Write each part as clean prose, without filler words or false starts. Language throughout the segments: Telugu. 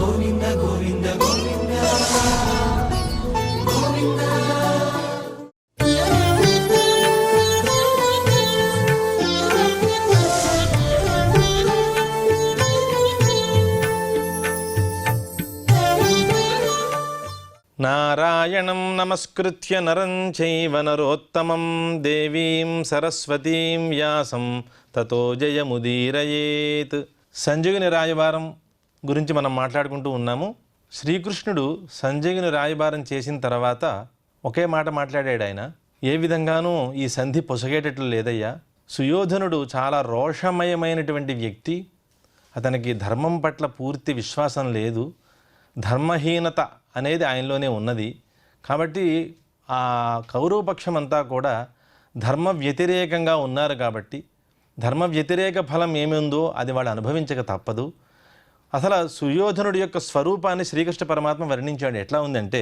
గోవింద గోవింద గోవింద గోవింద. నారాయణం నమస్కృత్య నరం చైవ నరోత్తమం దేవీం సరస్వతీం వ్యాసం తతో జయముదీరయేత్. సంజయుని రాయబారం గురించి మనం మాట్లాడుకుంటూ ఉన్నాము. శ్రీకృష్ణుడు సంజయుని రాయబారం చేసిన తర్వాత ఒకే మాట మాట్లాడాడు ఆయన. ఏ విధంగానూ ఈ సంధి పొసగేటట్లు లేదయ్యా. సుయోధనుడు చాలా రోషమయమైనటువంటి వ్యక్తి. అతనికి ధర్మం పట్ల పూర్తి విశ్వాసం లేదు. ధర్మహీనత అనేది ఆయనలోనే ఉన్నది. కాబట్టి ఆ కౌరవపక్షం అంతా కూడా ధర్మ వ్యతిరేకంగా ఉన్నారు. కాబట్టి ధర్మ వ్యతిరేక ఫలం ఏముందో అది వాళ్ళు అనుభవించక తప్పదు. అసలు సుయోధనుడి యొక్క స్వరూపాన్ని శ్రీకృష్ణ పరమాత్మ వర్ణించాడు. ఎట్లా ఉందంటే,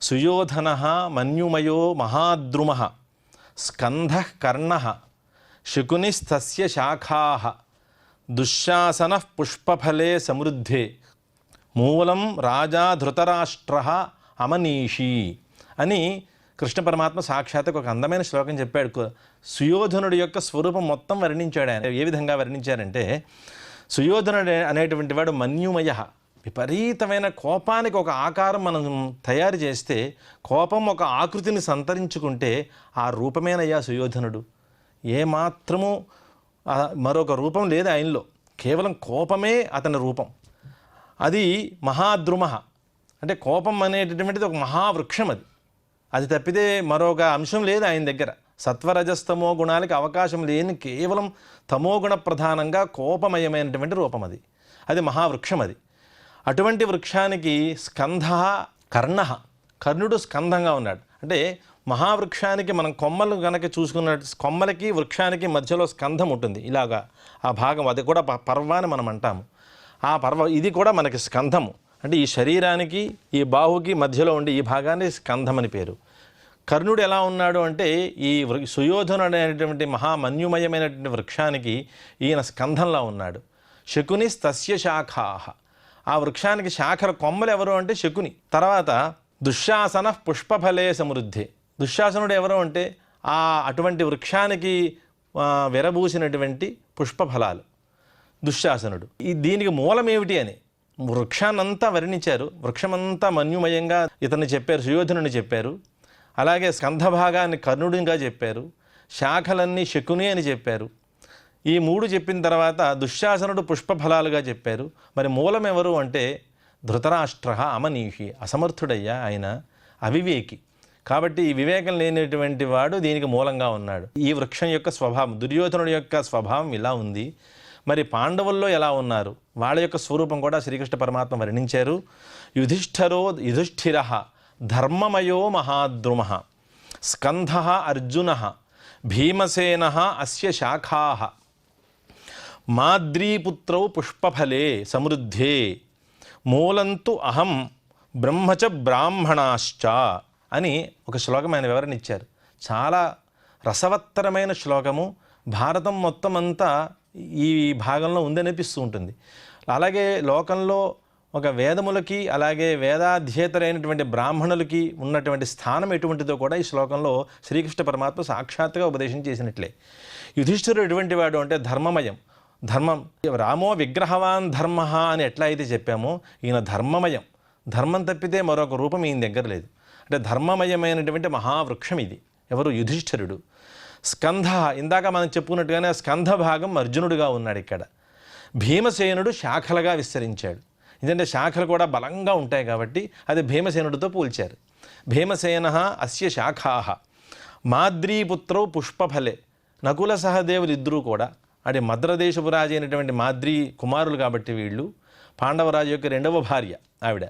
సుయోధన మన్యుమయో మహాద్రుమ స్కంధ కర్ణ శకునిస్తస్య శాఖా దుశ్శాసన పుష్పఫలే సమృద్ధే మూలం రాజా ధృతరాష్ట్ర అమనీషి అని కృష్ణ పరమాత్మ సాక్షాత్తుకు ఒక అందమైన శ్లోకం చెప్పాడు. సుయోధనుడి యొక్క స్వరూపం మొత్తం వర్ణించాడు ఆయన. ఏ విధంగా వర్ణించారంటే, సుయోధనుడు అనేటువంటి వాడు మన్యుమయ, విపరీతమైన కోపానికి ఒక ఆకారం మనం తయారు చేస్తే, కోపం ఒక ఆకృతిని సంతరించుకుంటే ఆ రూపమేనయ్యా సుయోధనుడు. ఏమాత్రము మరొక రూపం లేదు ఆయనలో, కేవలం కోపమే అతని రూపం. అది మహాద్రుమ అంటే కోపం అనేటటువంటిది ఒక మహావృక్షం. అది తప్పితే మరొక అంశం లేదు ఆయన దగ్గర. సత్వరజస్తమో గుణాలకి అవకాశం లేని కేవలం తమోగుణ ప్రధానంగా కోపమయమైనటువంటి రూపం అది మహావృక్షం. అటువంటి వృక్షానికి స్కంధ కర్ణ, కర్ణుడు స్కంధంగా ఉన్నాడు. అంటే మహావృక్షానికి మనం కొమ్మలు కనుక చూసుకున్నట్టు, కొమ్మలకి వృక్షానికి మధ్యలో స్కంధం ఉంటుంది. ఇలాగా ఆ భాగం, అది కూడా పర్వాన్ని మనం అంటాము. ఆ ఇది కూడా మనకి స్కంధము. అంటే ఈ శరీరానికి ఈ బాహుకి మధ్యలో ఉండి ఈ భాగాన్ని స్కంధం అని పేరు. కర్ణుడు ఎలా ఉన్నాడు అంటే, ఈ సుయోధనుడు అనేటువంటి మహామన్యుమయమైనటువంటి వృక్షానికి ఈయన స్కంధంలా ఉన్నాడు. శకుని తస్య శాఖా, ఆ వృక్షానికి శాఖల కొమ్మలు ఎవరు అంటే శకుని. తర్వాత దుశ్శాసన పుష్పఫలే సమృద్ధి, దుశ్శాసనుడు ఎవరు అంటే అటువంటి వృక్షానికి విరబూసినటువంటి పుష్పఫలాలు దుశ్శాసనుడు. దీనికి మూలం ఏమిటి అని వృక్షాన్నంతా వర్ణించారు. వృక్షమంతా మన్యుమయంగా ఇతన్ని చెప్పారు, సుయోధనుని చెప్పారు. అలాగే స్కంధ భాగాన్ని కర్ణుడిగా చెప్పారు, శాఖలన్నీ శకుని అని చెప్పారు. ఈ మూడు చెప్పిన తర్వాత దుశ్శాసనుడు పుష్పఫలాలుగా చెప్పారు. మరి మూలం ఎవరు అంటే ధృతరాష్ట్ర అమనీషి, అసమర్థుడయ్యా ఆయన, అవివేకి. కాబట్టి ఈ వివేకం లేనటువంటి వాడు దీనికి మూలంగా ఉన్నాడు. ఈ వృక్షం యొక్క స్వభావం, దుర్యోధనుడి యొక్క స్వభావం ఇలా ఉంది. మరి పాండవుల్లో ఎలా ఉన్నారు, వాళ్ళ యొక్క స్వరూపం కూడా శ్రీకృష్ణ పరమాత్మ వర్ణించారు. యుధిష్ఠిర ధర్మమయో మహాద్రుమ స్కంధ అర్జున భీమసేన అస్య శాఖా మాద్రీపుత్రౌ పుష్పఫలే సమృద్ధే మూలంతు అహం బ్రహ్మచ బ్రాహ్మణాశ్చ అని ఒక శ్లోకం ఆయన వివరణ ఇచ్చారు. చాలా రసవత్తరమైన శ్లోకము. భారతం మొత్తం అంతా ఈ భాగంలో ఉందనిపిస్తూ ఉంటుంది. అలాగే లోకంలో ఒక వేదములకి, అలాగే వేదాధ్యేతరైనటువంటి బ్రాహ్మణులకి ఉన్నటువంటి స్థానం ఎటువంటిదో కూడా ఈ శ్లోకంలో శ్రీకృష్ణ పరమాత్మ సాక్షాత్తుగా ఉపదేశం చేసినట్లే. యుధిష్ఠిరుడు ఎటువంటి వాడు అంటే ధర్మమయం. ధర్మం, రామో విగ్రహవాన్ ధర్మ అని ఎట్లా అయితే చెప్పామో, ఈయన ధర్మమయం. ధర్మం తప్పితే మరొక రూపం ఈయన దగ్గర లేదు. అంటే ధర్మమయమైనటువంటి మహావృక్షం ఇది. ఎవరు? యుధిష్ఠిరుడు. స్కంధ, ఇందాక మనం చెప్పుకున్నట్టుగానే స్కంధ భాగం అర్జునుడిగా ఉన్నాడు ఇక్కడ. భీమసేనుడు శాఖలుగా విస్తరించాడు. ఎందుకంటే శాఖలు కూడా బలంగా ఉంటాయి కాబట్టి అది భీమసేనుడితో పోల్చారు. భీమసేన అస్య శాఖా మాద్రీపుత్రౌ పుష్పఫలే. నకుల సహదేవులు ఇద్దరూ కూడా అది మద్రదేశపు రాజు అయినటువంటి మాద్రీ కుమారులు కాబట్టి వీళ్ళు పాండవరాజు యొక్క రెండవ భార్య ఆవిడ.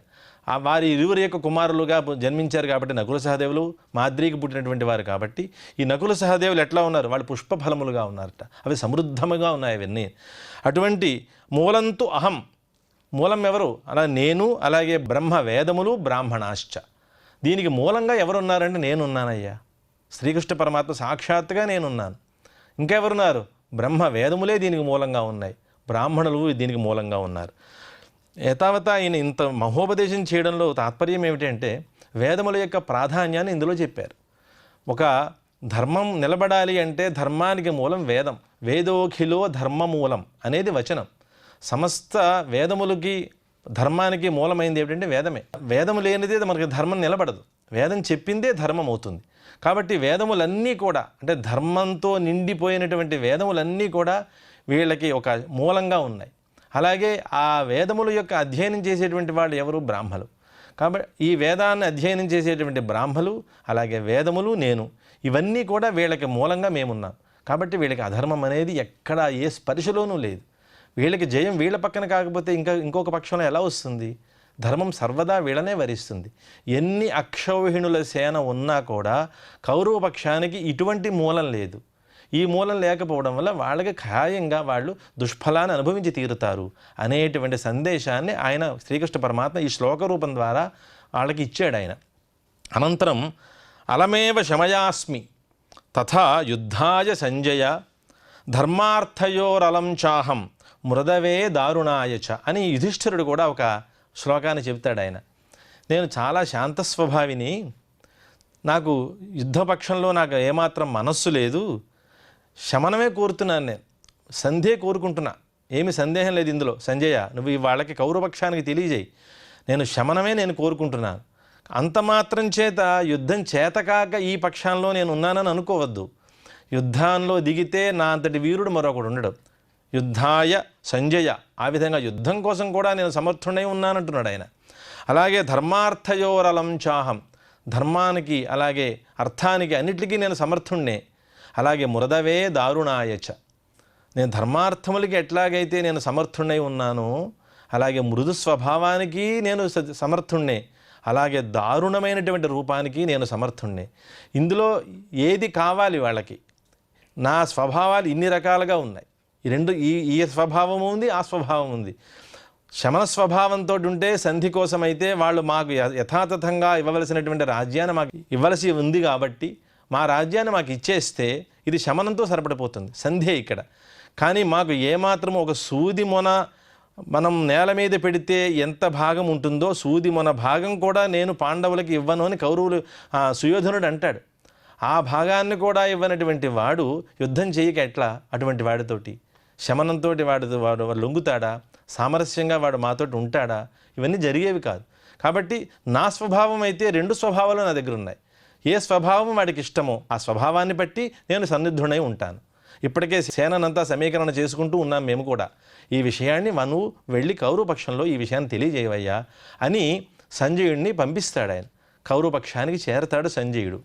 వారి ఇరువురి యొక్క కుమారులుగా జన్మించారు కాబట్టి నకుల సహదేవులు మాద్రికి పుట్టినటువంటి వారు కాబట్టి ఈ నకుల సహదేవులు ఎట్లా ఉన్నారు? వాళ్ళు పుష్పఫలములుగా ఉన్నారట. అవి సమృద్ధముగా ఉన్నాయి అవన్నీ. అటువంటి మూలంతు అహం, మూలం ఎవరు? అలా నేను, అలాగే బ్రహ్మ వేదములు బ్రాహ్మణాశ్చ. దీనికి మూలంగా ఎవరున్నారంటే నేనున్నానయ్యా. శ్రీకృష్ణ పరమాత్మ సాక్షాత్తుగా నేనున్నాను. ఇంకెవరున్నారు? బ్రహ్మ వేదములే దీనికి మూలంగా ఉన్నాయి, బ్రాహ్మణులు దీనికి మూలంగా ఉన్నారు. యథావత ఆయన ఇంత మహోపదేశం చేయడంలో తాత్పర్యం ఏమిటంటే వేదముల యొక్క ప్రాధాన్యాన్ని ఇందులో చెప్పారు. ఒక ధర్మం నిలబడాలి అంటే ధర్మానికి మూలం వేదం. వేదోఖిలో ధర్మమూలం అనేది వచనం. సమస్త వేదములకి ధర్మానికి మూలమైంది ఏమిటంటే వేదమే. వేదము లేనిదే మనకి ధర్మం నిలబడదు. వేదం చెప్పిందే ధర్మం అవుతుంది. కాబట్టి వేదములన్నీ కూడా అంటే ధర్మంతో నిండిపోయినటువంటి వేదములన్నీ కూడా వీళ్ళకి ఒక మూలంగా ఉన్నాయి. అలాగే ఆ వేదముల యొక్క అధ్యయనం చేసేటువంటి వాళ్ళు ఎవరు? బ్రాహ్మలు. కాబట్టి ఈ వేదాన్ని అధ్యయనం చేసేటువంటి బ్రాహ్మలు, అలాగే వేదములు, నేను, ఇవన్నీ కూడా వీళ్ళకి మూలంగా మేమున్నాం. కాబట్టి వీళ్ళకి అధర్మం అనేది ఎక్కడ ఏ స్పర్శలోనూ లేదు. వీళ్ళకి జయం వీళ్ళ పక్కన కాకపోతే ఇంకొక పక్షంలో ఎలా వస్తుంది? ధర్మం సర్వదా వీళ్ళనే వరిస్తుంది. ఎన్ని అక్షౌహిణుల సేన ఉన్నా కూడా కౌరవ పక్షానికి ఇటువంటి మూలం లేదు. ఈ మూలం లేకపోవడం వల్ల వాళ్ళకి ఖాయంగా వాళ్ళు దుష్ఫలాన్ని అనుభవించి తీరుతారు అనేటువంటి సందేశాన్ని ఆయన శ్రీకృష్ణ పరమాత్మ ఈ శ్లోక రూపం ద్వారా వాళ్ళకి ఇచ్చాడు ఆయన. అనంతరం అలమేవ శమయాస్మి తథా యుద్ధాయ సంజయ ధర్మార్థయోరలం చాహం మృదవే దారుణాయచ అని యుధిష్ఠిరుడు కూడా ఒక శ్లోకాన్ని చెప్తాడు ఆయన. నేను చాలా శాంతస్వభావిని, నాకు యుద్ధపక్షంలో నాకు ఏమాత్రం మనస్సు లేదు, శమనమే కోరుతున్నాను, నేను సంధే కోరుకుంటున్నా, ఏమి సందేహం లేదు ఇందులో. సంజయ, నువ్వు వాళ్ళకి కౌరవపక్షానికి తెలియజేయి, నేను శమనమే నేను కోరుకుంటున్నాను. అంత మాత్రం చేత యుద్ధం చేతకాక ఈ పక్షంలో నేను ఉన్నానని అనుకోవద్దు. యుద్ధంలో దిగితే నా అంతటి వీరుడు మరొకడు ఉండడు. యుద్ధాయ సంజయ, ఆ విధంగా యుద్ధం కోసం కూడా నేను సమర్థుడై ఉన్నానంటున్నాడు ఆయన. అలాగే ధర్మార్థయోరలం చాహం, ధర్మానికి అలాగే అర్థానికి అన్నిటికీ నేను సమర్థుణ్ణే. అలాగే మురదవే దారుణాయచ, నేను ధర్మార్థములకి ఎట్లాగైతే నేను సమర్థుణ్ణై ఉన్నానో అలాగే మృదు స్వభావానికి నేను సమర్థుణ్ణే, అలాగే దారుణమైనటువంటి రూపానికి నేను సమర్థుణ్ణే. ఇందులో ఏది కావాలి వాళ్ళకి? నా స్వభావాలు ఇన్ని రకాలుగా ఉన్నాయి. ఈ రెండు, ఈ స్వభావం ఉంది, ఆ స్వభావం ఉంది. శమన స్వభావంతో ఉంటే సంధి కోసమైతే వాళ్ళు మాకు యథాతథంగా ఇవ్వవలసినటువంటి రాజ్యాన్ని మాకు ఇవ్వలసి ఉంది కాబట్టి మా రాజ్యాన్ని మాకు ఇచ్చేస్తే ఇది శమనంతో సరిపడిపోతుంది, సంధే ఇక్కడ. కానీ మాకు ఏమాత్రం ఒక సూది మొన మనం నేల మీద పెడితే ఎంత భాగం ఉంటుందో సూది మొన భాగం కూడా నేను పాండవులకి ఇవ్వను అని కౌరవులు సుయోధనుడు అంటాడు. ఆ భాగాన్ని కూడా ఇవ్వనటువంటి వాడు యుద్ధం చేయక ఎట్లా? అటువంటి వాడితోటి శమనంతో వాడు లొంగుతాడా? సామరస్యంగా వాడు మాతోటి ఉంటాడా? ఇవన్నీ జరిగేవి కాదు. కాబట్టి నా స్వభావం అయితే రెండు స్వభావాలు నా దగ్గర ఉన్నాయి. ఏ స్వభావం వాడికి ఇష్టమో ఆ స్వభావాన్ని బట్టి నేను సన్నిధుడై ఉంటాను. ఇప్పటికే సేననంతా సమీకరణ చేసుకుంటూ ఉన్నాం మేము కూడా. ఈ విషయాన్ని నువ్వు వెళ్ళి కౌరవపక్షంలో ఈ విషయాన్ని తెలియజేయవయ్యా అని సంజయుడిని పంపిస్తాడు ఆయన. కౌరవపక్షానికి చేరతాడు సంజయుడు.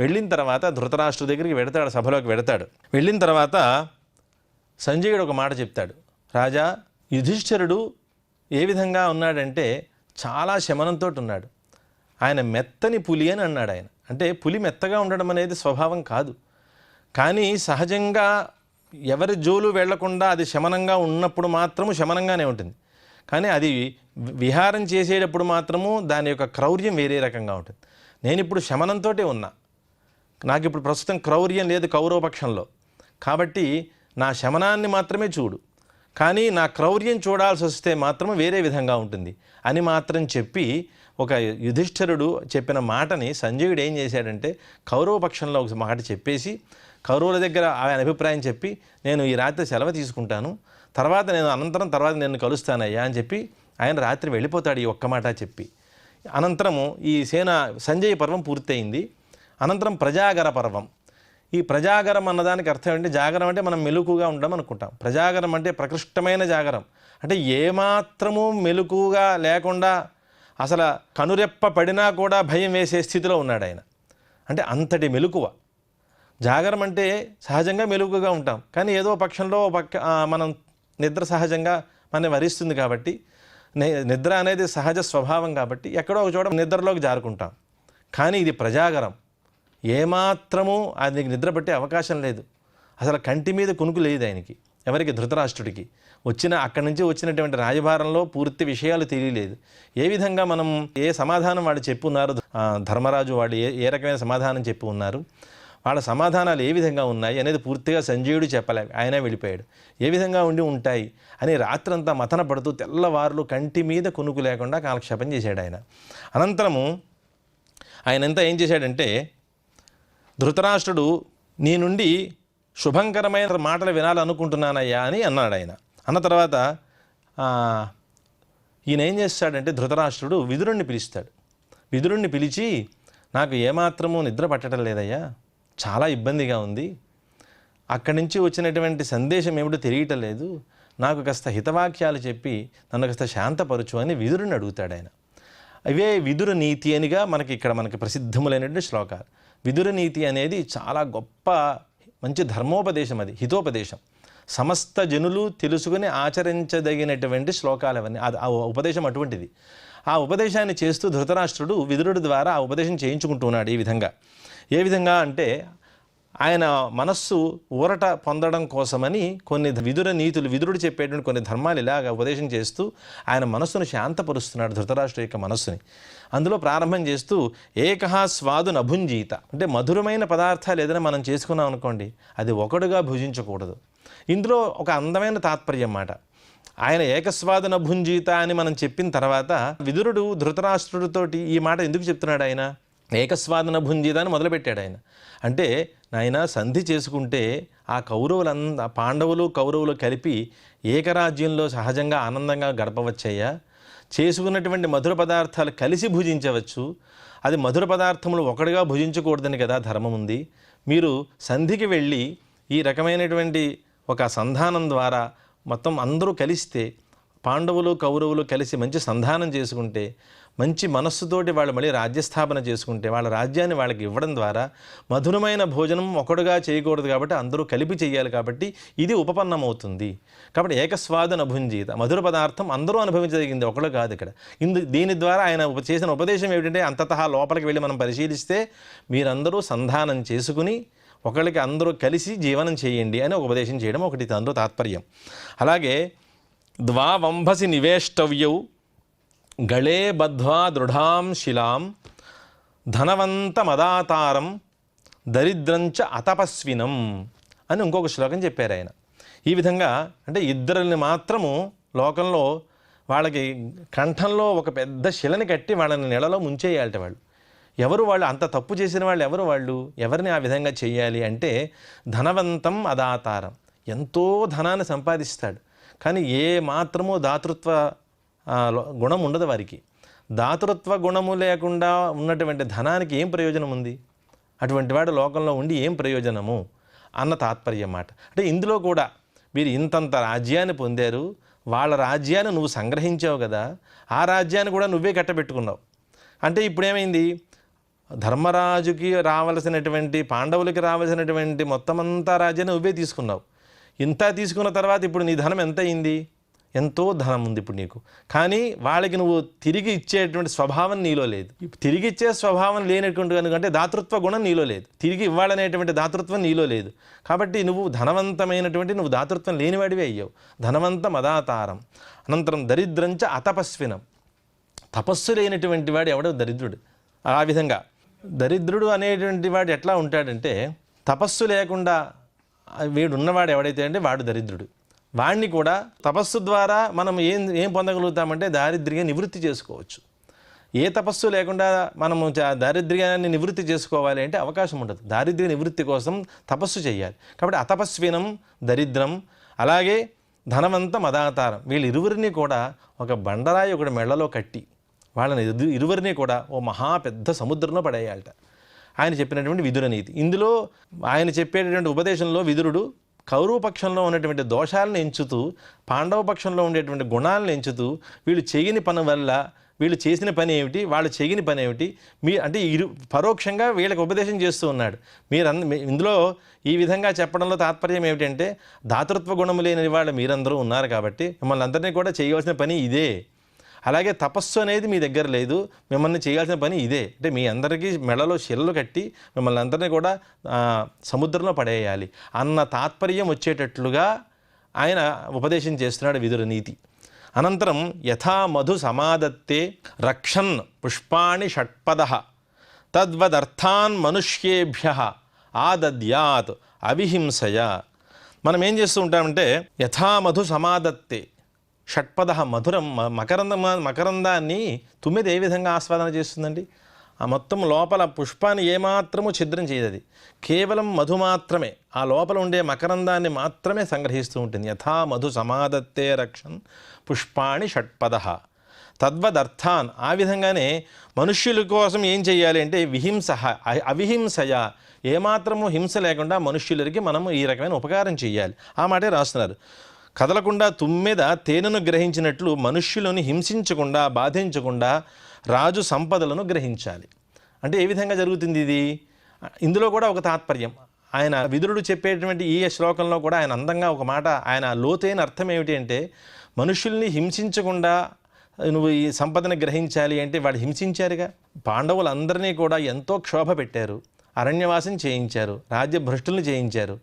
వెళ్ళిన తర్వాత ధృతరాష్ట్రుడి దగ్గరికి వెడతాడు, సభలోకి వెడతాడు. వెళ్ళిన తర్వాత సంజయుడు ఒక మాట చెప్తాడు. రాజా, యుధిష్ఠిరుడు ఏ విధంగా ఉన్నాడంటే చాలా శమనంతో ఉన్నాడు. ఆయన మెత్తని పులి అని అన్నాడు ఆయన. అంటే పులి మెత్తగా ఉండడం అనేది స్వభావం కాదు, కానీ సహజంగా ఎవరి జోలు వెళ్లకుండా అది శమనంగా ఉన్నప్పుడు మాత్రము శమనంగానే ఉంటుంది. కానీ అది విహారం చేసేటప్పుడు మాత్రము దాని యొక్క క్రౌర్యం వేరే రకంగా ఉంటుంది. నేను ఇప్పుడు శమనంతో ఉన్నా, నాకు ఇప్పుడు ప్రస్తుతం క్రౌర్యం లేదు కౌరవపక్షంలో, కాబట్టి నా శమనాన్ని మాత్రమే చూడు, కానీ నా క్రౌర్యం చూడాల్సి వస్తే మాత్రం వేరే విధంగా ఉంటుంది అని మాత్రం చెప్పి ఒక యుధిష్ఠిరుడు చెప్పిన మాటని సంజయుడు ఏం చేశాడంటే కౌరవపక్షంలో ఒక మాట చెప్పేసి కౌరవుల దగ్గర ఆయన అభిప్రాయం చెప్పి నేను ఈ రాత్రి సెలవు తీసుకుంటాను, తర్వాత నేను కలుస్తానయ్యా అని చెప్పి ఆయన రాత్రి వెళ్ళిపోతాడు ఈ ఒక్క మాట చెప్పి. అనంతరము ఈ సంజయ పర్వం పూర్తయింది. అనంతరం ప్రజాగర పర్వం. ఈ ప్రజాగరం అన్నదానికి అర్థం ఏంటి? జాగరం అంటే మనం మెలకుగా ఉండడం అనుకుంటాం. ప్రజాగరం అంటే ప్రకృష్టమైన జాగరం, అంటే ఏమాత్రము మెలకుగా లేకుండా అసలు కనురెప్ప పడినా కూడా భయం వేసే స్థితిలో ఉన్నాడు ఆయన. అంటే అంతటి మెలకువ. జాగరం అంటే సహజంగా మెలకుగా ఉంటాం, కానీ ఏదో పక్షంలో మనం నిద్ర సహజంగా మనం వరిస్తుంది కాబట్టి, నిద్ర అనేది సహజ స్వభావం కాబట్టి ఎక్కడో ఒక చోట నిద్రలోకి జారుకుంటాం. కానీ ఇది ప్రజాగరం, ఏమాత్రము అది నిద్ర పట్టే అవకాశం లేదు. అసలు కంటి మీద కునుకు లేదు ఆయనకి. ఎవరికి? ధృతరాష్ట్రుడికి. అక్కడి నుంచి వచ్చినటువంటి రాజభారంలో పూర్తి విషయాలు తెలియలేదు. ఏ విధంగా ఏ సమాధానం వాళ్ళు చెప్పి ఉన్నారు, ధర్మరాజు వాళ్ళు ఏ రకమైన సమాధానం చెప్పి ఉన్నారు, వాళ్ళ సమాధానాలు ఏ విధంగా ఉన్నాయి అనేది పూర్తిగా సంజయుడు చెప్పలే, ఆయనే వెళ్ళిపోయాడు. ఏ విధంగా ఉండి ఉంటాయి అని రాత్రంతా మథన పడుతూ తెల్లవారులు కంటి మీద కునుకు లేకుండా కాలక్షేపం చేశాడు ఆయన. అనంతరము ఆయనంతా ఏం చేశాడంటే, ధృతరాష్ట్రుడు నీ నుండి శుభంకరమైన మాటలు వినాలనుకుంటున్నానయ్యా అని అన్నాడు ఆయన. అన్న తర్వాత ఈయన ఏం చేస్తాడంటే, ధృతరాష్ట్రుడు విదురుణ్ణి పిలుస్తాడు. విదురుణ్ణి పిలిచి, నాకు ఏమాత్రమూ నిద్ర పట్టడం లేదయ్యా, చాలా ఇబ్బందిగా ఉంది, అక్కడి నుంచి వచ్చినటువంటి సందేశం ఏమిటో తెలియటం లేదు, నాకు కాస్త హితవాక్యాలు చెప్పి నన్ను కాస్త శాంతపరచు అని విదురుని అడుగుతాడు ఆయన. అవే విదుర నీతి అనిగా మనకి ప్రసిద్ధములైనటువంటి శ్లోకాలు. విదుర నీతి అనేది చాలా గొప్ప మంచి ధర్మోపదేశం, అది హితోపదేశం, సమస్త జనులు తెలుసుకుని ఆచరించదగినటువంటి శ్లోకాలు అవన్నీ. ఆ ఉపదేశం అటువంటిది. ఆ ఉపదేశాన్ని చేస్తూ ధృతరాష్ట్రుడు విదురుడి ద్వారా ఆ ఉపదేశం చేయించుకుంటున్నాడు. ఏ విధంగా అంటే, ఆయన మనస్సు ఊరట పొందడం కోసమని కొన్ని విదుర నీతులు, విదురుడు చెప్పేటువంటి కొన్ని ధర్మాలు ఇలాగ ఉపదేశం చేస్తూ ఆయన మనస్సును శాంతపరుస్తున్నాడు, ధృతరాష్ట్రుడి యొక్క మనస్సుని. అందులో ప్రారంభం చేస్తూ, ఏకహ స్వాదు నభుంజీత అంటే మధురమైన పదార్థాలు ఏదైనా మనం చేసుకున్నాం అనుకోండి, అది ఒకడుగా భుజించకూడదు. ఇందులో ఒక అందమైన తాత్పర్యం మాట. ఆయన ఏకస్వాదన భుంజీత అని మనం చెప్పిన తర్వాత విదురుడు ధృతరాష్ట్రుడితోటి ఈ మాట ఎందుకు చెప్తున్నాడు? ఆయన ఏకస్వాదన భుంజీత అని మొదలుపెట్టాడు ఆయన. అంటే నాయన, సంధి చేసుకుంటే ఆ పాండవులు కౌరవులు కలిపి ఏకరాజ్యంలో సహజంగా ఆనందంగా గడపవచ్చయ్యా, చేసుకున్నటువంటి మధుర పదార్థాలు కలిసి భుజించవచ్చు, అది మధుర పదార్థములు ఒకటిగా భుజించకూడదని కదా ధర్మం ఉంది. మీరు సంధికి వెళ్ళి ఈ రకమైనటువంటి ఒక సంధానం ద్వారా మొత్తం అందరూ కలిస్తే, పాండవులు కౌరవులు కలిసి మంచి సంధానం చేసుకుంటే, మంచి మనస్సుతోటి వాళ్ళు మళ్ళీ రాజ్యస్థాపన చేసుకుంటే, వాళ్ళ రాజ్యాన్ని వాళ్ళకి ఇవ్వడం ద్వారా మధురమైన భోజనం ఒకడుగా చేయకూడదు కాబట్టి అందరూ కలిపి చేయాలి, కాబట్టి ఇది ఉపపన్నమవుతుంది. కాబట్టి ఏకస్వాదన భుంజీత, మధుర పదార్థం అందరూ అనుభవించదగింది, ఒకడు కాదు. ఇక్కడ దీని ద్వారా ఆయన చేసిన ఉపదేశం ఏమిటంటే, అంతతః లోపలికి వెళ్ళి మనం పరిశీలిస్తే మీరందరూ సంధానం చేసుకుని ఒకళ్ళకి అందరూ కలిసి జీవనం చేయండి అని ఉపదేశం చేయడం ఒకటి అందులో తాత్పర్యం. అలాగే ద్వావంభసి నివేష్టవ్యౌ గళే బద్ధ్వా దృఢాం శిలాం ధనవంతమదాతారం దరిద్రంచ అతపస్వినం అని ఇంకొక శ్లోకం చెప్పారు ఆయన. ఈ విధంగా అంటే ఇద్దరిని మాత్రము లోకంలో వాళ్ళకి కంఠంలో ఒక పెద్ద శిలని కట్టి వాళ్ళని నెలలో ముంచేయాలట. ఎవరు వాళ్ళు? అంత తప్పు చేసిన వాళ్ళు ఎవరిని ఆ విధంగా చేయాలి అంటే, ధనవంతం అదాతారం, ఎంతో ధనాన్ని సంపాదిస్తాడు కానీ ఏ మాత్రమూ దాతృత్వ గుణం ఉండదు వారికి. దాతృత్వ గుణము లేకుండా ఉన్నటువంటి ధనానికి ఏం ప్రయోజనం ఉంది? అటువంటి వాడు లోకంలో ఉండి ఏం ప్రయోజనము అన్న తాత్పర్యం మాట. అంటే ఇందులో కూడా మీరు ఇంతంత రాజ్యాన్ని పొందారు, వాళ్ళ రాజ్యాన్ని నువ్వు సంగ్రహించావు కదా, ఆ రాజ్యాన్ని కూడా నువ్వే కట్టబెట్టుకున్నావు. అంటే ఇప్పుడేమైంది? ధర్మరాజుకి రావలసినటువంటి, పాండవులకి రావాల్సినటువంటి మొత్తం అంతా రాజ్యాన్ని నువ్వే తీసుకున్నావు. ఇంత తీసుకున్న తర్వాత ఇప్పుడు నీ ధనం ఎంత అయింది? ఎంతో ధనం ఉంది ఇప్పుడు నీకు, కానీ వాళ్ళకి నువ్వు తిరిగి ఇచ్చేటువంటి స్వభావం నీలో లేదు. తిరిగి ఇచ్చే స్వభావం లేనటువంటి ఎందుకంటే దాతృత్వ గుణం నీలో లేదు, తిరిగి ఇవ్వాలనేటువంటి దాతృత్వం నీలో లేదు. కాబట్టి నువ్వు నువ్వు దాతృత్వం లేనివాడివే అయ్యావు. ధనవంతం అదాతారం. అనంతరం దరిద్రంచ అతపస్వినం, తపస్సు లేనటువంటి వాడు ఎవడో దరిద్రుడు. ఆ విధంగా దరిద్రుడు అనేటువంటి వాడు ఎట్లా ఉంటాడంటే, తపస్సు లేకుండా వీడున్నవాడు ఎవడైతే అంటే వాడు దరిద్రుడు. వాడిని కూడా తపస్సు ద్వారా మనం ఏం పొందగలుగుతామంటే దారిద్ర్య నివృత్తి చేసుకోవచ్చు. ఏ తపస్సు లేకుండా మనము దారిద్ర్యాన్ని నివృత్తి చేసుకోవాలి అంటే అవకాశం ఉండదు. దారిద్ర్య నివృత్తి కోసం తపస్సు చేయాలి. కాబట్టి అతపస్వినం దరిద్రం, అలాగే ధనవంతం అదాతారం, వీళ్ళిరువురిని కూడా ఒక బండరాయి ఒకటి మెళ్ళలో కట్టి వాళ్ళని ఇరువురిని కూడా ఓ మహా పెద్ద సముద్రంలో పడేయాలట. ఆయన చెప్పినటువంటి విదుర నీతి. ఇందులో ఆయన చెప్పేటటువంటి ఉపదేశంలో విదురుడు కౌరవ పక్షంలో ఉన్నటువంటి దోషాలను ఎంచుతూ, పాండవ పక్షంలో ఉండేటువంటి గుణాలను ఎంచుతూ, వీళ్ళు చేయని పని వల్ల వీళ్ళు చేసిన పని ఏమిటి, వాళ్ళు చేయని పని ఏమిటి, అంటే పరోక్షంగా వీళ్ళకి ఉపదేశం చేస్తూ ఉన్నాడు. ఇందులో ఈ విధంగా చెప్పడంలో తాత్పర్యం ఏమిటంటే, దాతృత్వ గుణము లేని వాళ్ళు మీరందరూ ఉన్నారు కాబట్టి మిమ్మల్ని అందరినీ కూడా చేయవలసిన పని ఇదే. అలాగే తపస్సు అనేది మీ దగ్గర లేదు, మిమ్మల్ని చేయాల్సిన పని ఇదే. అంటే మీ అందరికీ మెడలో శిలలు కట్టి మిమ్మల్ని అందరినీ కూడా సముద్రంలో పడేయాలి అన్న తాత్పర్యం వచ్చేటట్లుగా ఆయన ఉపదేశం చేస్తున్నాడు విదుర నీతి. అనంతరం యథా మధు సమాదత్తే రక్షన్ పుష్పాణి షట్పదః తద్వదర్థాన్ మనుష్యేభ్యః ఆదద్యాత్ అవిహింసయ. మనం ఏం చేస్తూ ఉంటామంటే యథా మధు సమాదత్తే షట్పద మధురం. మకరందాన్ని తుమ్మెద ఏ విధంగా ఆస్వాదన చేస్తుందండి? ఆ మొత్తం లోపల పుష్పాన్ని ఏమాత్రము ఛిద్రం చేయదు, అది కేవలం మధు మాత్రమే, ఆ లోపల ఉండే మకరందాన్ని మాత్రమే సంగ్రహిస్తూ ఉంటుంది. యథా మధు సమాదత్తే రక్షన్ పుష్పాణి షట్పద తద్వదర్థాన్. ఆ విధంగానే మనుష్యుల కోసం ఏం చేయాలి అంటే విహింస అవిహింసయ, ఏమాత్రము హింస లేకుండా మనుష్యులకి మనము ఈ రకమైన ఉపకారం చేయాలి. ఆ మాటే రాస్తున్నారు. కదలకుండా తుమ్మెద తేనెను గ్రహించినట్లు మనుష్యులను హింసించకుండా బాధించకుండా రాజు సంపదలను గ్రహించాలి. అంటే ఏ విధంగా జరుగుతుంది ఇది? ఇందులో కూడా ఒక తాత్పర్యం. ఆయన విదురుడు చెప్పేటువంటి ఈ శ్లోకంలో కూడా ఆయన అందంగా ఒక మాట, ఆయన లోతైన అర్థం ఏమిటి అంటే మనుష్యుల్ని హింసించకుండా నువ్వు ఈ సంపదను గ్రహించాలి అంటే వాడు హింసించారుగా. పాండవులందరినీ కూడా ఎంతో క్షోభ పెట్టారు, అరణ్యవాసం చేయించారు, రాజ్యభ్రష్టుల్ని చేయించారు.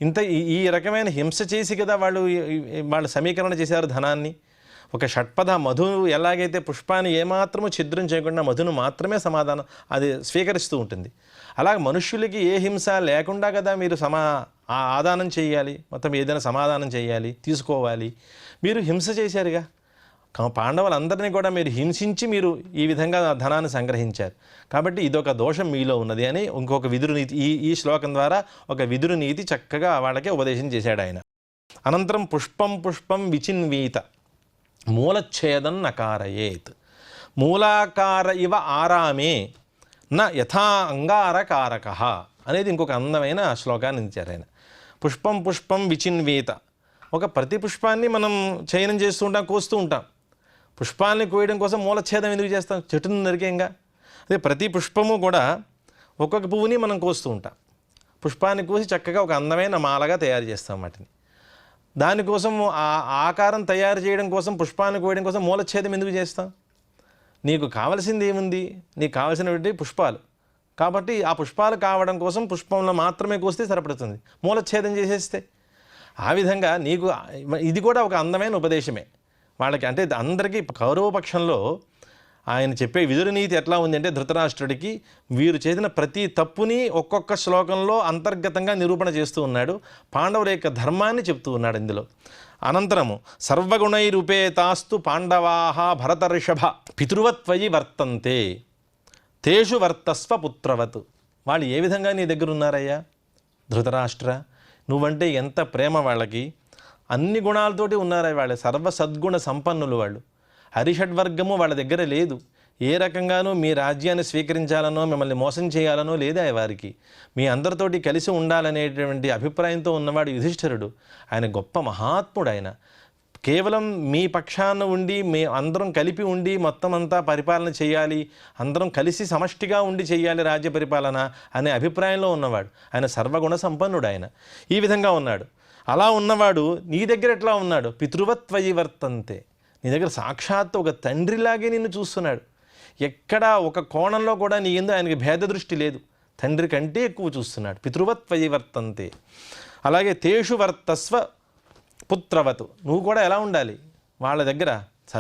ఇంత ఈ రకమైన హింస చేసి కదా వాళ్ళు సమీకరణ చేశారు ధనాన్ని. ఒక షట్పద మధు ఎలాగైతే పుష్పాన్ని ఏమాత్రము ఛిద్రం చేయకుండా మధును మాత్రమే సమాధానం అది స్వీకరిస్తూ ఉంటుంది, అలాగే మనుష్యులకి ఏ హింస లేకుండా కదా మీరు ఆదానం చేయాలి, మొత్తం ఏదైనా సమాధానం చేయాలి, తీసుకోవాలి. మీరు హింస చేశారుగా. పాండవులందరినీ కూడా మీరు హింసించి మీరు ఈ విధంగా ధనాన్ని సంగ్రహించారు. కాబట్టి ఇదొక దోషం మీలో ఉన్నది అని ఇంకొక విదురు నీతి, ఈ శ్లోకం ద్వారా ఒక విదురు నీతి చక్కగా వాళ్ళకే ఉపదేశం చేశాడు ఆయన. అనంతరం పుష్పం విచిన్వీత మూలఛేదం నకారయేత్ మూలాకార ఇవ ఆరామే న యథా అంగారకారక అనేది ఇంకొక అందమైన శ్లోకాన్ని ఇచ్చారు ఆయన. పుష్పం విచిన్వీత. ఒక ప్రతి పుష్పాన్ని మనం చయనం చేస్తూ ఉంటాం, కోస్తూ ఉంటాం. పుష్పాన్ని కోయడం కోసం మూలఛేదం ఎందుకు చేస్తాం? చెట్టును నరికేంగా. అదే ప్రతి పుష్పము కూడా ఒక్కొక్క పువ్వుని మనం కోస్తూ ఉంటాం. పుష్పాన్ని కోసి చక్కగా ఒక అందమైన మాలగా తయారు చేస్తాం వాటిని. దానికోసం ఆ ఆకారం తయారు చేయడం కోసం, పుష్పాన్ని కోయడం కోసం మూలఛేదం ఎందుకు చేస్తాం? నీకు కావలసింది ఏముంది? నీకు కావలసినటువంటి పుష్పాలు. కాబట్టి ఆ పుష్పాలు కావడం కోసం పుష్పంలో మాత్రమే కోస్తే సరిపడుతుంది, మూలఛేదం చేసేస్తే. ఆ విధంగా నీకు ఇది కూడా ఒక అందమైన ఉపదేశమే వాళ్ళకి. అంటే అందరికీ కౌరవపక్షంలో ఆయన చెప్పే విదురు నీతి ఎట్లా ఉంది అంటే ధృతరాష్ట్రుడికి వీరు చేసిన ప్రతి తప్పుని ఒక్కొక్క శ్లోకంలో అంతర్గతంగా నిరూపణ చేస్తూ ఉన్నాడు. పాండవుల యొక్క ధర్మాన్ని చెప్తూ ఉన్నాడు ఇందులో. అనంతరము సర్వగుణైరుపేతాస్తు పాండవాహ భరతర్షభ పితృవత్వయి వర్తంతే తేషు వర్తస్వ పుత్రవత్. వాళ్ళు ఏ విధంగా నీ దగ్గర ఉన్నారయ్యా ధృతరాష్ట్ర? నువ్వంటే ఎంత ప్రేమ వాళ్ళకి. అన్ని గుణాలతోటి ఉన్నారయ్య వాళ్ళు, సర్వ సద్గుణ సంపన్నులు వాళ్ళు. హరిషడ్వర్గము వాళ్ళ దగ్గర లేదు. ఏ రకంగానూ మీ రాజ్యాన్ని స్వీకరించాలనో మిమ్మల్ని మోసం చేయాలనో లేదా వారికి. మీ అందరితోటి కలిసి ఉండాలనేటువంటి అభిప్రాయంతో ఉన్నవాడు యుధిష్ఠిరుడు. ఆయన గొప్ప మహాత్ముడు. ఆయన కేవలం మీ పక్షాన ఉండి అందరం కలిపి ఉండి మొత్తం అంతా పరిపాలన చేయాలి, అందరం కలిసి సమష్టిగా ఉండి చేయాలి రాజ్య పరిపాలన అనే అభిప్రాయంలో ఉన్నవాడు. ఆయన సర్వగుణ సంపన్నుడు. ఆయన ఈ విధంగా ఉన్నాడు. అలా ఉన్నవాడు నీ దగ్గర ఎట్లా ఉన్నాడు? పితృవత్వయి వర్తంతే. నీ దగ్గర సాక్షాత్తు ఒక తండ్రిలాగే నిన్ను చూస్తున్నాడు. ఎక్కడా ఒక కోణంలో కూడా నీ యందు ఆయనకి భేద దృష్టి లేదు. తండ్రి కంటే ఎక్కువ చూస్తున్నాడు. పితృవత్వయి వర్తంతే. అలాగే తేషు వర్తస్వ పుత్రవత్. నువ్వు కూడా ఎలా ఉండాలి వాళ్ళ దగ్గర?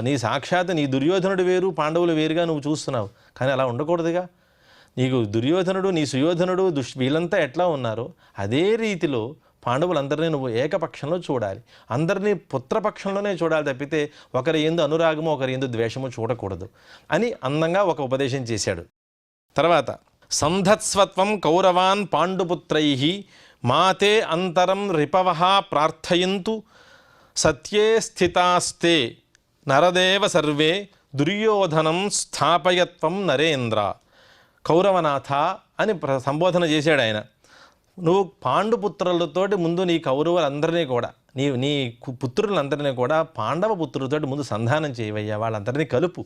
నీ సాక్షాత్ నీ దుర్యోధనుడు వేరు, పాండవులు వేరుగా నువ్వు చూస్తున్నావు. కానీ అలా ఉండకూడదుగా. నీకు దుర్యోధనుడు, నీ సుయోధనుడు, వీళ్ళంతా ఎట్లా ఉన్నారో అదే రీతిలో పాండవులందరినీ నువ్వు ఏకపక్షంలో చూడాలి. అందరినీ పుత్రపక్షంలోనే చూడాలి తప్పితే ఒకరి యందు అనురాగము ఒకరి యందు ద్వేషము చూడకూడదు అని అందంగా ఒక ఉపదేశం చేశాడు. తర్వాత సంధత్స్వత్వం కౌరవాన్ పాండుపుత్రై మాతే అంతరం రిపవః ప్రార్థయంతు సత్యే స్థితాస్తే నరదేవ సర్వే దుర్యోధనం స్థాపయత్వం నరేంద్ర. కౌరవనాథ అని సంబోధన చేశాడు ఆయన. నువ్వు పాండుపుత్రులతోటి ముందు నీ కౌరవులందరినీ కూడా నీ పుత్రులందరినీ కూడా పాండవ పుత్రులతోటి ముందు సంధానం చేయవయ్యా. వాళ్ళందరినీ కలుపు.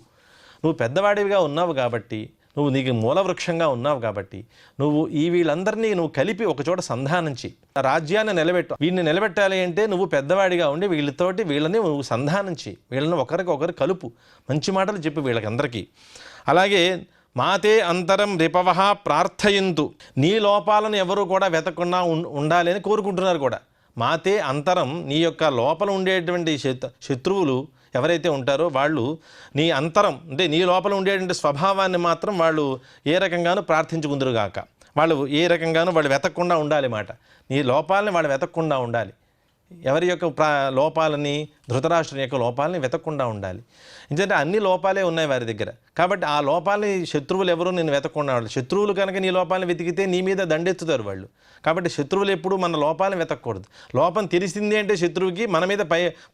నువ్వు పెద్దవాడివిగా ఉన్నావు కాబట్టి, నువ్వు నీకు మూలవృక్షంగా ఉన్నావు కాబట్టి నువ్వు వీళ్ళందరినీ నువ్వు కలిపి ఒకచోట సంధానం చేయి. రాజ్యాన్ని నిలబెట్టు. వీడిని నిలబెట్టాలి అంటే నువ్వు పెద్దవాడిగా ఉండి వీళ్ళని నువ్వు సంధానం చేయి. వీళ్ళని ఒకరికొకరు కలుపు. మంచి మాటలు చెప్పు వీళ్ళకందరికీ. అలాగే మాతే అంతరం రిపవః ప్రార్థయంతు. నీ లోపాలను ఎవరు కూడా వెతకుండా ఉండాలి అని కోరుకుంటున్నారు కూడా. మాతే అంతరం, నీ యొక్క లోపల ఉండేటువంటి శత్రువులు ఎవరైతే ఉంటారో వాళ్ళు నీ అంతరం అంటే నీ లోపల ఉండేటువంటి స్వభావాన్ని మాత్రం వాళ్ళు ఏ రకంగానూ ప్రార్థించుకుందురుగాక. వాళ్ళు ఏ రకంగానూ వాళ్ళు వెతకకుండా ఉండాలి మాట. నీ లోపాలని వాళ్ళు వెతకకుండా ఉండాలి. ఎవరి యొక్క లోపాలని, ధృతరాష్ట్రుని యొక్క లోపాలని వెతకకుండా ఉండాలి. ఎందుకంటే అన్ని లోపాలే ఉన్నాయి వారి దగ్గర. కాబట్టి ఆ లోపాలని శత్రువులు ఎవరూ నేను వెతకకుండా ఉండాలి. శత్రువులు కనుక నీ లోపాలను వెతికితే నీ మీద దండెత్తుతారు వాళ్ళు. కాబట్టి శత్రువులు ఎప్పుడు మన లోపాలను వెతకూడదు. లోపం తెలిసింది అంటే శత్రువుకి మన మీద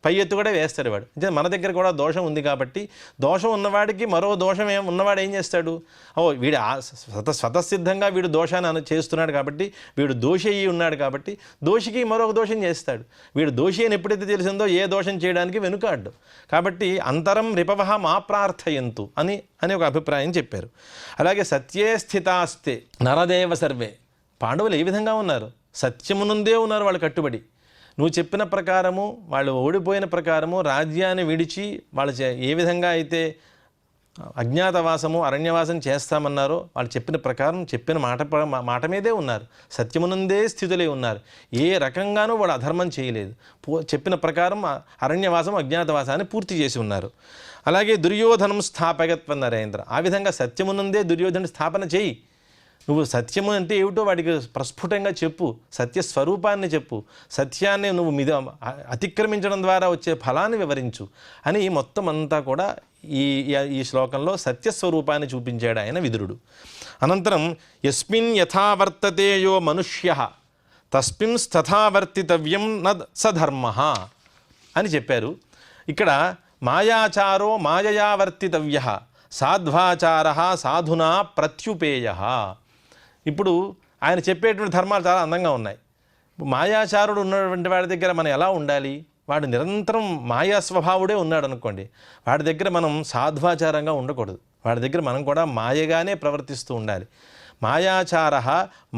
పై ఎత్తు కూడా వేస్తాడు వాడు. అంటే మన దగ్గర కూడా దోషం ఉంది కాబట్టి దోషం ఉన్నవాడికి మరో దోషం ఉన్నవాడు ఏం చేస్తాడు? వీడు స్వతసిద్ధంగా వీడు దోషాన్ని చేస్తున్నాడు కాబట్టి, వీడు దోషి అయ్యి ఉన్నాడు కాబట్టి దోషికి మరొక దోషం చేస్తాడు. వీడు దోషి అని ఎప్పుడైతే తెలిసిందో ఏ దోషం చేయడానికి వెనుకాడ్డు. కాబట్టి అంతరం రిపవహ మా ప్రార్థయంతు అని ఒక అభిప్రాయం చెప్పారు. అలాగే సత్యే స్థితాస్తే నరదేవ సర్వే. పాండవులు ఏ విధంగా ఉన్నారు? సత్యమునందే ఉన్నారు వాళ్ళు కట్టుబడి. నువ్వు చెప్పిన ప్రకారము, వాళ్ళు ఓడిపోయిన ప్రకారము రాజ్యాన్ని విడిచి వాళ్ళు ఏ విధంగా అయితే అజ్ఞాతవాసము, అరణ్యవాసం చేస్తామన్నారో వాళ్ళు చెప్పిన ప్రకారం చెప్పిన మాట మీదే ఉన్నారు. సత్యమునందే స్థితులై ఉన్నారు. ఏ రకంగానూ వాళ్ళు అధర్మం చేయలేదు. చెప్పిన ప్రకారం అరణ్యవాసం, అజ్ఞాతవాసాన్ని పూర్తి చేసి ఉన్నారు. అలాగే దుర్యోధనం స్థాపకత్వ నరేంద్ర. ఆ విధంగా సత్యమునందే దుర్యోధను స్థాపన చేయి. నువ్వు సత్యము అంటే ఏమిటో వాడికి ప్రస్ఫుటంగా చెప్పు. సత్యస్వరూపాన్ని చెప్పు. సత్యాన్ని నువ్వు అతిక్రమించడం ద్వారా వచ్చే ఫలాన్ని వివరించు అని మొత్తం అంతా కూడా ఈ శ్లోకంలో సత్యస్వరూపాన్ని చూపించాడు ఆయన విదురుడు. అనంతరం యస్మిన్ యథావర్తతే యో మనుష్య తస్మిన్ తథావర్తితవ్యం న సధర్మ అని చెప్పారు. ఇక్కడ మాయాచారో మాయయా వర్తితవ్య సాధ్వాచార సాధునా ప్రత్యుపేయ. ఇప్పుడు ఆయన చెప్పేటువంటి ధర్మాలు చాలా అందంగా ఉన్నాయి. మాయాచారుడు ఉన్నటువంటి వాడి దగ్గర మనం ఎలా ఉండాలి? వాడు నిరంతరం మాయా స్వభావుడే ఉన్నాడు అనుకోండి, వాడి దగ్గర మనం సాధ్వాచారంగా ఉండకూడదు. వాడి దగ్గర మనం కూడా మాయగానే ప్రవర్తిస్తూ ఉండాలి. మాయాచార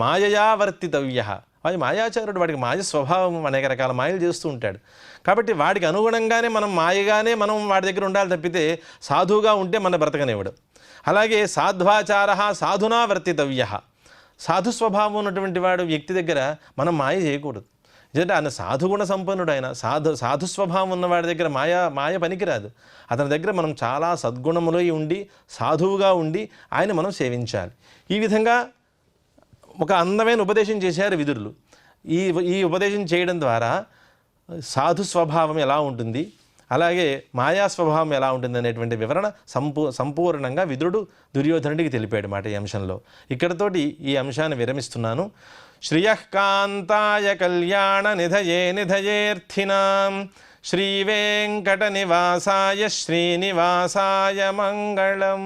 మాయయా వర్తితవ్య. వాడి మాయాచారుడు, వాడికి మాయ స్వభావం, అనేక రకాల మాయలు చేస్తూ ఉంటాడు. కాబట్టి వాడికి అనుగుణంగానే మనం మాయగానే మనం వాడి దగ్గర ఉండాలి తప్పితే సాధువుగా ఉంటే మన బ్రతకనివ్వడు. అలాగే సాధ్వాచార సాధునా వర్తితవ్య. సాధు స్వభావం ఉన్నటువంటి వాడు వ్యక్తి దగ్గర మనం మాయ చేయకూడదు. ఎందుకంటే ఆయన సాధుగుణ సంపన్నుడు. ఆయన సాధు స్వభావం ఉన్నవాడి దగ్గర మాయ పనికిరాదు. అతని దగ్గర మనం చాలా సద్గుణములో ఉండి సాధువుగా ఉండి ఆయన మనం సేవించాలి. ఈ విధంగా ఒక అందమైన ఉపదేశం చేశారు విదురులు. ఈ ఉపదేశం చేయడం ద్వారా సాధు స్వభావం ఎలా ఉంటుంది, అలాగే మాయా స్వభావం ఎలా ఉంటుంది అనేటువంటి వివరణ సంపూర్ణంగా విదురుడు దుర్యోధనుడికి తెలిపాడు మాట ఈ అంశంలో. ఇక్కడతోటి ఈ అంశాన్ని విరమిస్తున్నాను. శ్రియఃకాంతాయ కళ్యాణ నిధయే నిధయేర్థినాం శ్రీవేంకట నివాసాయ శ్రీనివాసాయ మంగళం.